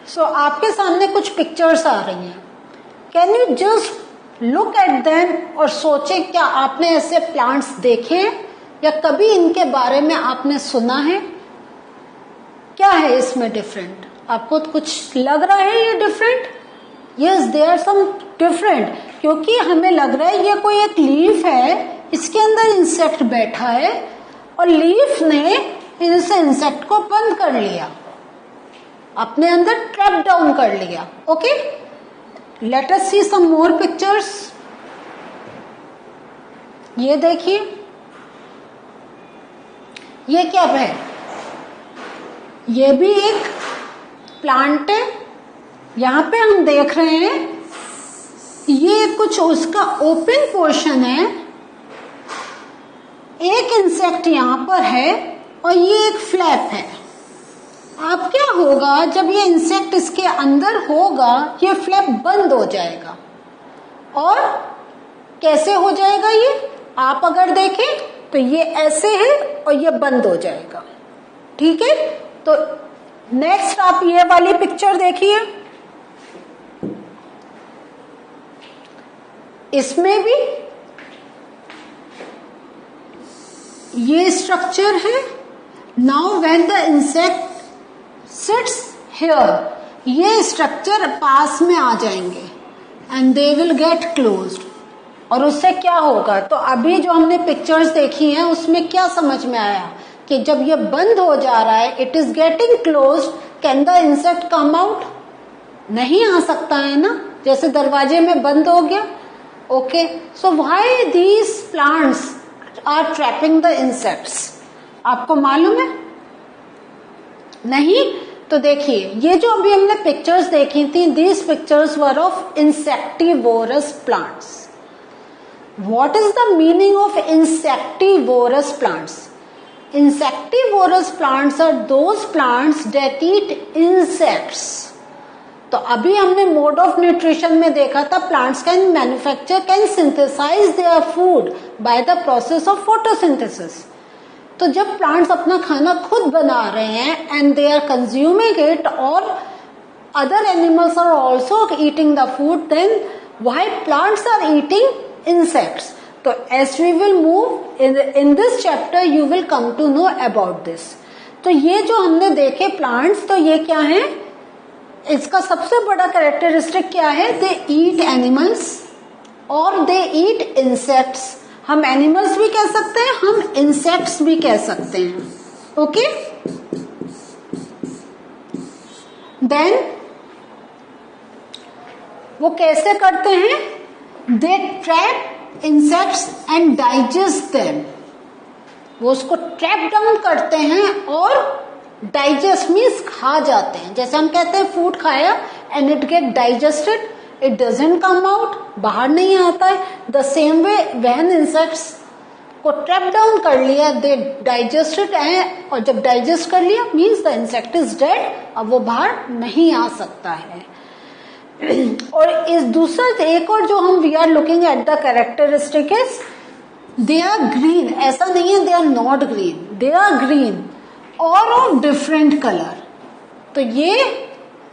सो आपके सामने कुछ पिक्चर्स आ रही हैं, can you just look at them और सोचें क्या आपने ऐसे प्लांट्स देखे या कभी इनके बारे में आपने सुना है? क्या है इसमें डिफरेंट? आपको तो कुछ लग रहा है ये different? Yes, they are some different, क्योंकि हमें लग रहा है ये कोई एक लीफ है, इसके अंदर इंसेक्ट बैठा है और लीफ ने इस इंसेक्ट को बंद कर लिया, अपने अंदर ट्रैप डाउन कर लिया. ओके, लेट अस सी सम मोर पिक्चर्स. ये देखिए, ये क्या है? ये भी एक प्लांट है. यहां पे हम देख रहे हैं ये कुछ उसका ओपन पोर्शन है, एक इंसेक्ट यहां पर है और ये एक फ्लैप है. अब क्या होगा जब ये इंसेक्ट इसके अंदर होगा, ये फ्लैप बंद हो जाएगा. और कैसे हो जाएगा ये? आप अगर देखें तो ये ऐसे है और ये बंद हो जाएगा. ठीक है, तो नेक्स्ट आप ये वाली पिक्चर देखिए. इसमें भी ये स्ट्रक्चर है. Now when the insect sits here, ये स्ट्रक्चर पास में आ जाएंगे and they will get closed. और उससे क्या होगा? तो अभी जो हमने पिक्चर्स देखी हैं उसमें क्या समझ में आया कि जब ये बंद हो जा रहा है, it is getting closed, can the insect come out? नहीं आ सकता है ना, जैसे दरवाजे में बंद हो गया. Okay, so why these plants are trapping the insects? आपको मालूम है? नहीं? तो देखिए, ये जो अभी हमने पिक्चर्स देखी थी, these pictures were of insectivorous plants. What is the meaning of insectivorous plants? Insectivorous plants are those plants that eat insects. तो अभी हमने मोड ऑफ न्यूट्रिशन में देखा था plants can manufacture, can synthesise their food by the process of photosynthesis. तो जब plants अपना खाना खुद बना रहे हैं and they are consuming it और other animals are also eating the food, then why plants are eating insects? तो as we will move in this chapter you will come to know about this. तो ये जो हमने देखे plants, तो ये क्या है? इसका सबसे बड़ा कैरेक्टरिस्टिक क्या है? दे ईट एनिमल्स और दे ईट इंसेक्ट्स. हम एनिमल्स भी कह सकते हैं, हम इंसेक्ट्स भी कह सकते हैं. ओके, देन वो कैसे करते हैं? They trap insects and digest them. वो उसको ट्रैप डाउन करते हैं और डाइजेस्ट मीन्स खा जाते हैं. जैसे हम कहते हैं फूड खाया and it get digested, it doesn't come out, बाहर नहीं आता है. The same way when insects को ट्रैप डाउन कर लिया, दे डाइजेस्टेड है, और जब डाइजेस्ट कर लिया means the insect is dead, अब वो बाहर नहीं आ सकता है. और इस दूसरा एक और जो हम we are looking at the characteristic is they are green. ऐसा नहीं है they are not green, they are green और ऑफ डिफरेंट कलर. तो ये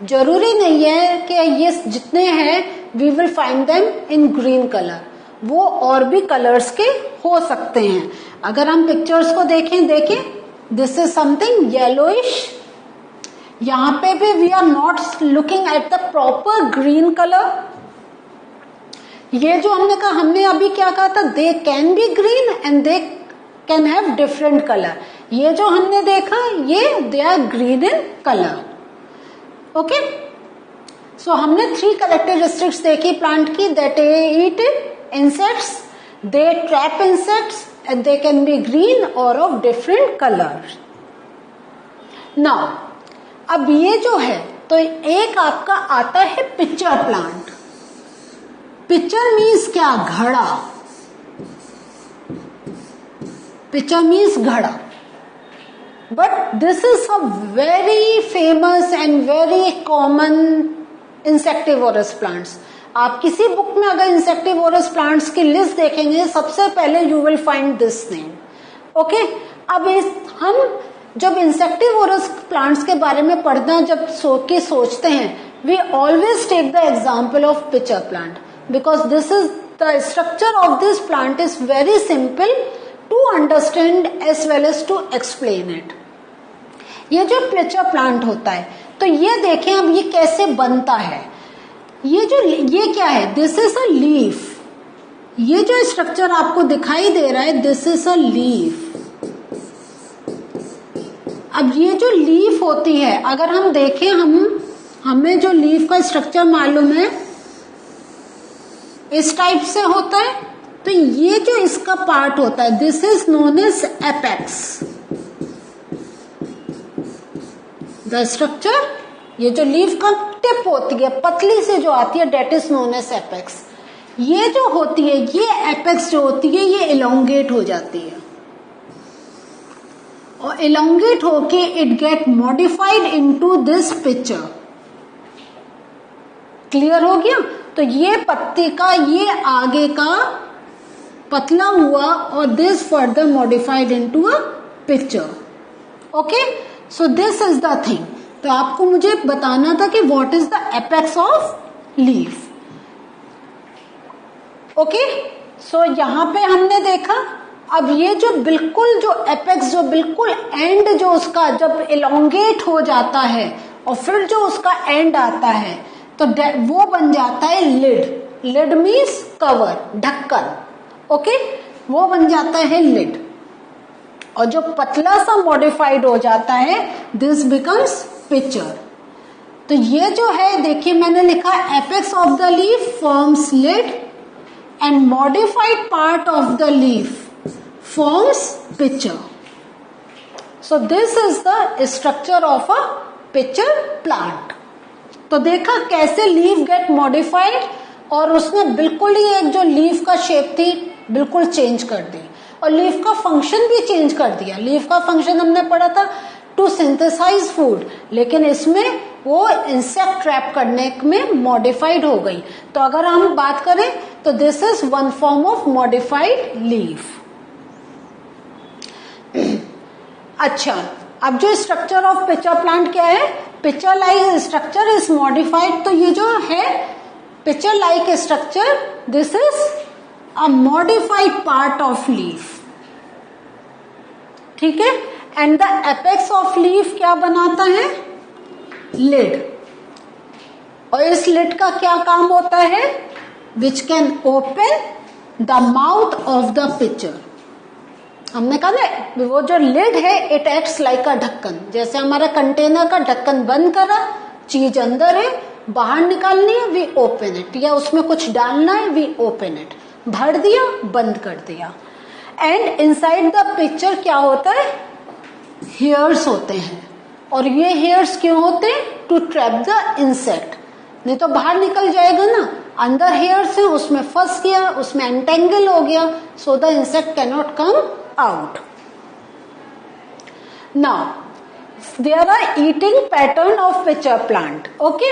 जरूरी नहीं है कि ये जितने हैं we will find them in green colour, वो और भी कलर्स के हो सकते हैं. अगर हम पिक्चर्स को देखें, दिस इज समथिंग येलोइश. यहां पे भी we are not looking at the proper green colour. ये जो हमने कहा, हमने अभी क्या कहा था? They can be green and they can have different colour. ये जो हमने देखा ये they are green in colour. Okay, so हमने 3 कैरेक्टरिस्टिक्स देखी प्लांट की, that eat insects, they trap insects and they can be green और ऑफ डिफरेंट कलर. नाउ अब ये जो है, तो एक आपका आता है पिक्चर प्लांट. पिक्चर मीन्स क्या? घड़ा. पिक्चर मीन्स घड़ा. But this is a very famous and very common insectivorous plants. आप किसी बुक में अगर इंसेक्टिवोरस प्लांट्स की लिस्ट देखेंगे, सबसे पहले you will find this name. Okay, अब हम जब इंसेक्टिवोरस प्लांट्स के बारे में पढ़ना जब सोचते हैं, we always take the example of pitcher plant because this is the structure of this plant is very simple to understand as well as to explain it. ये जो पिचर प्लांट होता है, तो ये देखें अब ये कैसे बनता है। ये क्या है, दिस इज अ लीफ। ये जो स्ट्रक्चर आपको दिखाई दे रहा है, दिस इज अ लीफ। अब ये जो लीफ होती है, अगर हम देखें, हमें जो लीफ का स्ट्रक्चर मालूम है इस टाइप से होता है, तो ये जो इसका पार्ट होता है, this is known as apex. The structure, ये जो लीफ का टिप होती है पतली से जो आती है, that is known as apex. ये जो होती है, ये एपेक्स जो होती है, ये इलोंगेट हो जाती है और इलोंगेट होके it get modified into this picture. Clear हो गया? तो ये पत्ती का ये आगे का पतला हुआ और this further modified into a pitcher. Okay, so this is the thing. तो आपको मुझे बताना था कि what is the apex of leaf. Okay, so यहां पे हमने देखा। अब ये जो बिल्कुल जो एपेक्स जो बिल्कुल एंड जो उसका जब इलोंगेट हो जाता है और फिर जो उसका एंड आता है, तो वो बन जाता है लिड। लिड मीन्स कवर, ढक्कन। ओके, वो बन जाता है लिड। और जो पतला सा मॉडिफाइड हो जाता है, दिस बिकम्स पिक्चर। तो ये जो है, देखिए मैंने लिखा apex of the leaf forms lid and modified part of the leaf forms pitcher. So this is the structure of a pitcher plant. तो देखा कैसे लीफ गेट मॉडिफाइड और उसने बिल्कुल ही एक जो लीफ का शेप थी बिल्कुल चेंज कर दी और लीफ का फंक्शन भी चेंज कर दिया। लीफ का फंक्शन हमने पढ़ा था टू सिंथेसाइज फूड, लेकिन इसमें वो इंसेक्ट ट्रैप करने में मॉडिफाइड हो गई। तो अगर हम बात करें तो this is one form of modified leaf. अच्छा, अब जो स्ट्रक्चर ऑफ पिचर प्लांट क्या है, pitcher like structure is modified. तो ये जो है pitcher like structure, this is a modified part of leaf. ठीक है, and the apex of leaf क्या बनाता है, लिड। और इस लिड का क्या काम होता है, which can open the mouth of the pitcher. हमने कहा ना वो जो लिड है इट एक्ट्स लाइक अ ढक्कन। जैसे हमारा कंटेनर का ढक्कन बंद करा, चीज अंदर है, बाहर निकालनी है, वी ओपन इट, या उसमें कुछ डालना है, वी ओपन इट, भर दिया, बंद कर दिया। एंड इनसाइड द पिक्चर क्या होता है, हेयर्स होते हैं। और ये हेयर्स क्यों होते हैं, टू ट्रैप द इंसेक्ट। नहीं तो बाहर निकल जाएगा ना, अंदर हेयर्स है, उसमें फंस गया, उसमें एंटेंगल हो गया, so the insect can not come out. Now there are eating pattern of pitcher plant. Okay,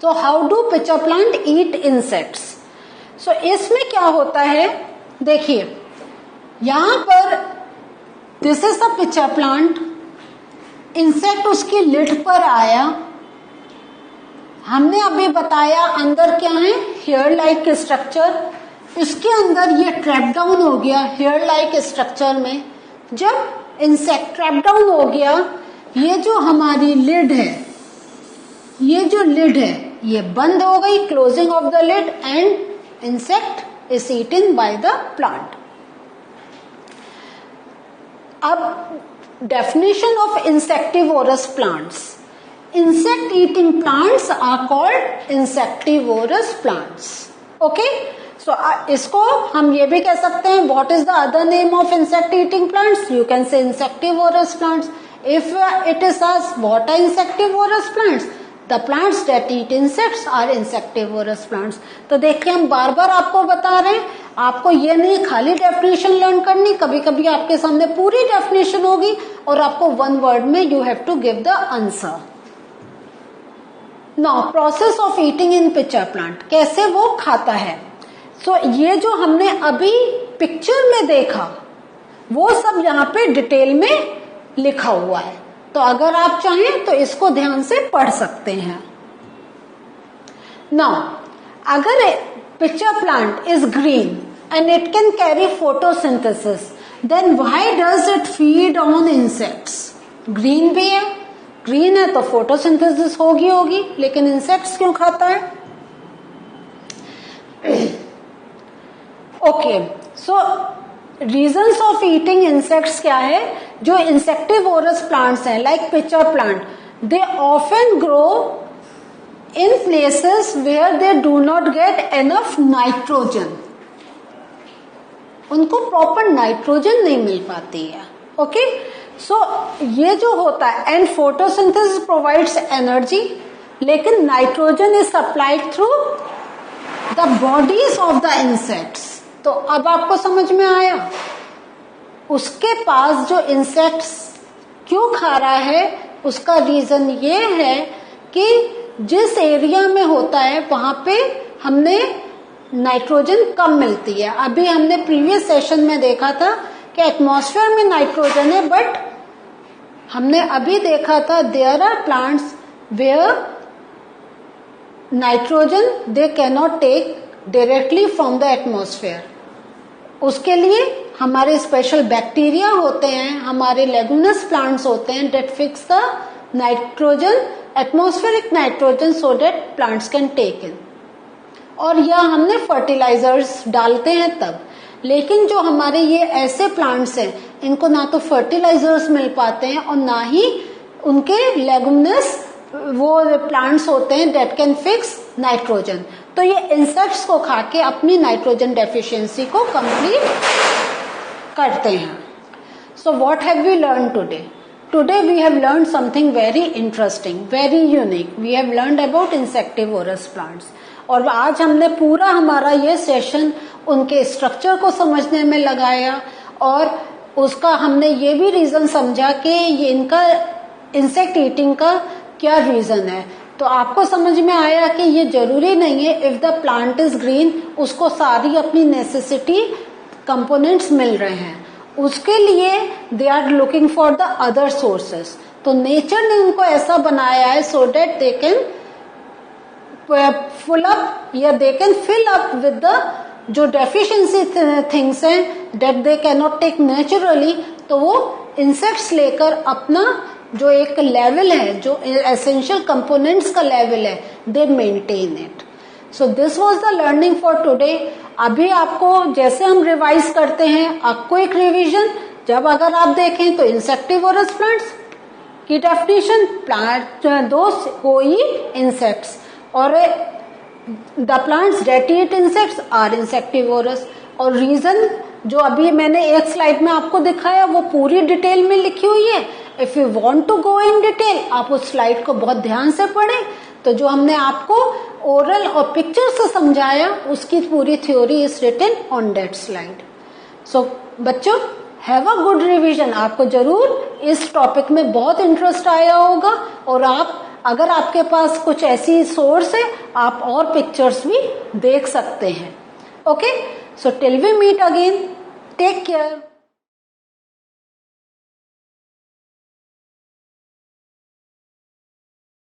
so how do pitcher plant eat insects? So इसमें क्या होता है, देखिए यहां पर this is a pitcher plant, insect उसकी लिड पर आया, हमने अभी बताया अंदर क्या है, हेयर लाइक स्ट्रक्चर, इसके अंदर ये ट्रैप डाउन हो गया हेयर लाइक स्ट्रक्चर में। जब इंसेक्ट ट्रैप डाउन हो गया, ये जो हमारी लिड है, ये जो लिड है ये बंद हो गई, closing of the lid, and insect is eaten by the plant. अब definition of insectivorous plants, insect eating plants are called insectivorous plants. Okay, so इसको हम ये भी कह सकते हैं, what is the other name of insect eating plants, you can say insectivorous plants. If it is asked what are insectivorous plants, the plants that eat insects are insectivorous plants. तो देखिए हम बार बार आपको बता रहे हैं, आपको ये नहीं खाली डेफिनेशन लर्न करनी, कभी कभी आपके सामने पूरी डेफिनेशन होगी और आपको वन वर्ड में you have to give the answer. Now process of eating in pitcher plant, कैसे वो खाता है। सो ये जो हमने अभी पिक्चर में देखा वो सब यहाँ पे डिटेल में लिखा हुआ है, तो अगर आप चाहें तो इसको ध्यान से पढ़ सकते हैं। नाउ अगर pitcher plant is green and it can carry photosynthesis, then why does it feed on insects? Green भी है, ग्रीन है तो फोटोसिंथेसिस होगी, लेकिन इंसेक्ट्स क्यों खाता है? Okay, so reasons of eating insects क्या है? जो इंसेक्टिवोरस प्लांट्स हैं like picture plant, they often grow in places where they do not get enough nitrogen. उनको प्रॉपर नाइट्रोजन नहीं मिल पाती है। ओके, सो ये जो होता है, एंड फोटोसिंथेसिस प्रोवाइड्स एनर्जी, लेकिन nitrogen is supplied through the bodies of the insects. तो अब आपको समझ में आया उसके पास जो इंसेक्ट्स क्यों खा रहा है, उसका रीजन ये है कि जिस एरिया में होता है वहां पे हमने नाइट्रोजन कम मिलती है। अभी हमने प्रीवियस सेशन में देखा था कि एटमॉस्फेयर में नाइट्रोजन है, बट हमने अभी देखा था there are plants where nitrogen they can not take directly from the atmosphere. उसके लिए हमारे स्पेशल बैक्टीरिया होते हैं, हमारे लेगुमिनस प्लांट्स होते हैं that fix the nitrogen, atmospheric nitrogen, so that plants can take in. और या हमने फर्टिलाइजर्स डालते हैं तब। लेकिन जो हमारे ये ऐसे प्लांट्स हैं, इनको ना तो फर्टिलाइजर्स मिल पाते हैं और ना ही उनके लेगुमिनस वो प्लांट्स होते हैं दैट कैन फिक्स नाइट्रोजन। तो ये इंसेक्ट्स को खा के अपनी नाइट्रोजन डेफिशिएंसी को कंप्लीट करते हैं। So what have we learn today? Today we have learned something very interesting, very unique. We have learned about insectivorous plants. और आज हमने पूरा हमारा ये सेशन उनके स्ट्रक्चर को समझने में लगाया और उसका हमने ये भी रीजन समझा कि ये इनका इंसेक्ट ईटिंग का क्या रीजन है। तो आपको समझ में आया कि ये जरूरी नहीं है if the plant is green उसको सारी अपनी नेसेसिटी कंपोनेंट्स मिल रहे हैं, उसके लिए they are looking for the other sources. तो नेचर ने उनको ऐसा बनाया है so that they can full up या they can fill up with the जो डेफिशिएंसी थिंग्स हैं that they can not take naturally. तो वो इंसेक्ट्स लेकर अपना जो एक लेवल है, जो एसेंशियल कंपोनेंट्स का लेवल है, दे maintain it. So this was the learning for today. अभी आपको जैसे हम रिवाइज करते हैं, आपको एक रिवीजन, जब अगर आप देखें तो इंसेक्टिवोरस प्लांट्स की डेफिनेशन, प्लांट दोस्त कोई इंसेक्ट्स, और the plants that eat insects are insectivorous. और रीजन जो अभी मैंने एक स्लाइड में आपको दिखाया वो पूरी डिटेल में लिखी हुई है। If you want to go in detail, आप उस स्लाइड को बहुत ध्यान से पढ़ें। तो जो हमने आपको ओरल और पिक्चर से समझाया उसकी पूरी theory is written on that slide. So बच्चों, हैव अ गुड रिवीजन। आपको जरूर इस टॉपिक में बहुत इंटरेस्ट आया होगा और आप अगर आपके पास कुछ ऐसी सोर्स है आप और पिक्चर्स भी देख सकते हैं। Okay, so till we meet again, take care.